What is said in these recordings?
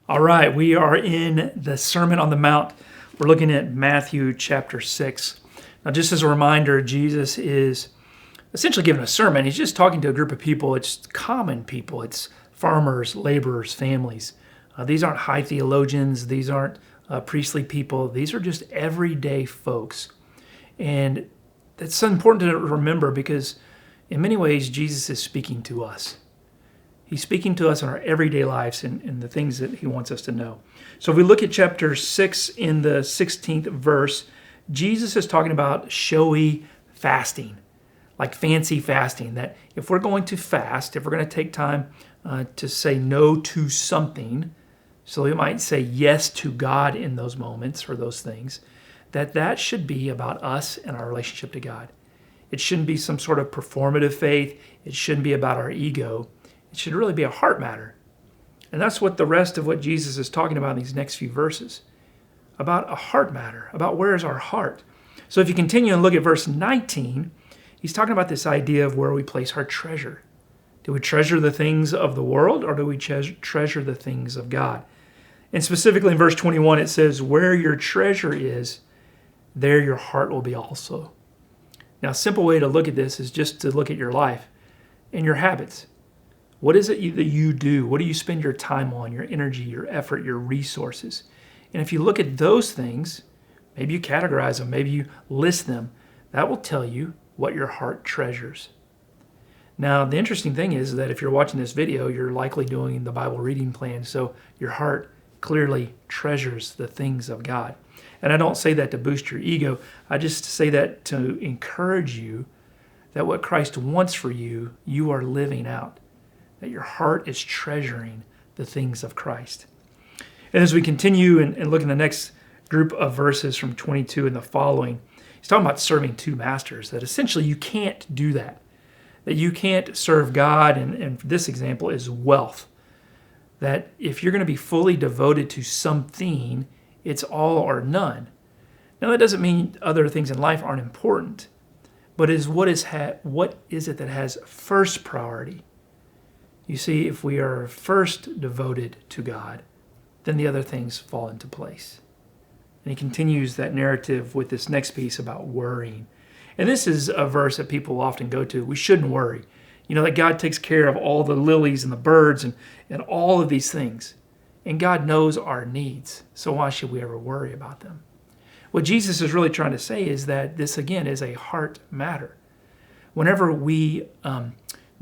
All right, we are in the Sermon on the Mount. We're looking at Matthew chapter 6. Now, just as a reminder, Jesus is essentially giving a sermon. He's just talking to a group of people. It's common people. It's farmers, laborers, families. These aren't high theologians. These aren't priestly people. These are just everyday folks. And it's so important to remember because in many ways, Jesus is speaking to us. He's speaking to us in our everyday lives and the things that he wants us to know. So if we look at chapter 6 in the 16th verse, Jesus is talking about showy fasting, like fancy fasting, that if we're going to fast, if we're going to take time to say no to something, so we might say yes to God in those moments or those things, that should be about us and our relationship to God. It shouldn't be some sort of performative faith. It shouldn't be about our ego. It should really be a heart matter. And that's what the rest of what Jesus is talking about in these next few verses. About a heart matter, about where is our heart. So if you continue and look at verse 19, he's talking about this idea of where we place our treasure. Do we treasure the things of the world or do we treasure the things of God? And specifically in verse 21, it says, where your treasure is, there your heart will be also. Now, a simple way to look at this is just to look at your life and your habits. What is it that you do? What do you spend your time on, your energy, your effort, your resources? And if you look at those things, maybe you categorize them, maybe you list them, that will tell you what your heart treasures. Now, the interesting thing is that if you're watching this video, you're likely doing the Bible reading plan, so your heart clearly treasures the things of God. And I don't say that to boost your ego. I just say that to encourage you that what Christ wants for you, you are living out. That your heart is treasuring the things of Christ. And as we continue and look in the next group of verses from 22 and the following, he's talking about serving two masters, that essentially you can't do that. That you can't serve God, and this example is wealth. That if you're going to be fully devoted to something, it's all or none. Now that doesn't mean other things in life aren't important, but what is it that has first priority? You see, if we are first devoted to God, then the other things fall into place. And he continues that narrative with this next piece about worrying. And this is a verse that people often go to. We shouldn't worry. You know, that God takes care of all the lilies and the birds and all of these things. And God knows our needs. So why should we ever worry about them? What Jesus is really trying to say is that this, again, is a heart matter. Whenever we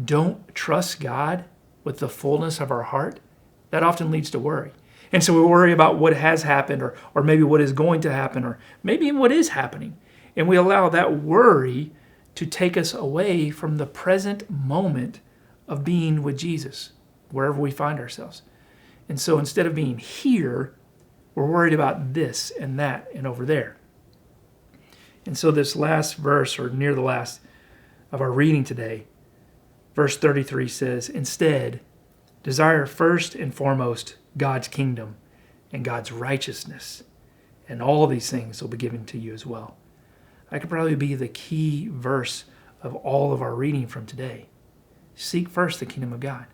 don't trust God with the fullness of our heart, that often leads to worry. And so we worry about what has happened or maybe what is going to happen or maybe even what is happening. And we allow that worry to take us away from the present moment of being with Jesus, wherever we find ourselves. And so instead of being here, we're worried about this and that and over there. And so this last verse, or near the last of our reading today, verse 33 says, instead, desire first and foremost God's kingdom and God's righteousness, and all these things will be given to you as well. That could probably be the key verse of all of our reading from today. Seek first the kingdom of God.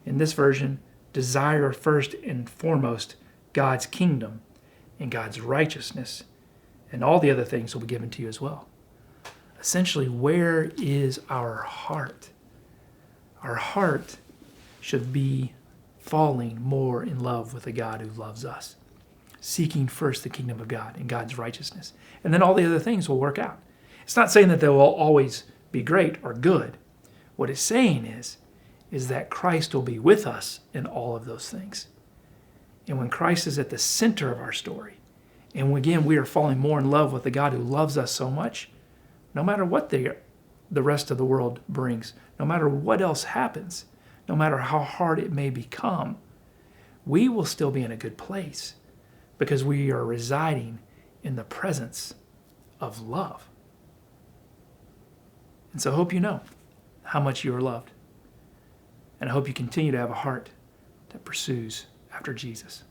In this version, desire first and foremost God's kingdom and God's righteousness, and all the other things will be given to you as well. Essentially, where is our heart? Our heart should be falling more in love with the God who loves us, seeking first the kingdom of God and God's righteousness. And then all the other things will work out. It's not saying that they will always be great or good. What it's saying is that Christ will be with us in all of those things. And when Christ is at the center of our story, and again, we are falling more in love with the God who loves us so much, no matter what the rest of the world brings, no matter what else happens, no matter how hard it may become, we will still be in a good place because we are residing in the presence of love. And so I hope you know how much you are loved. And I hope you continue to have a heart that pursues after Jesus.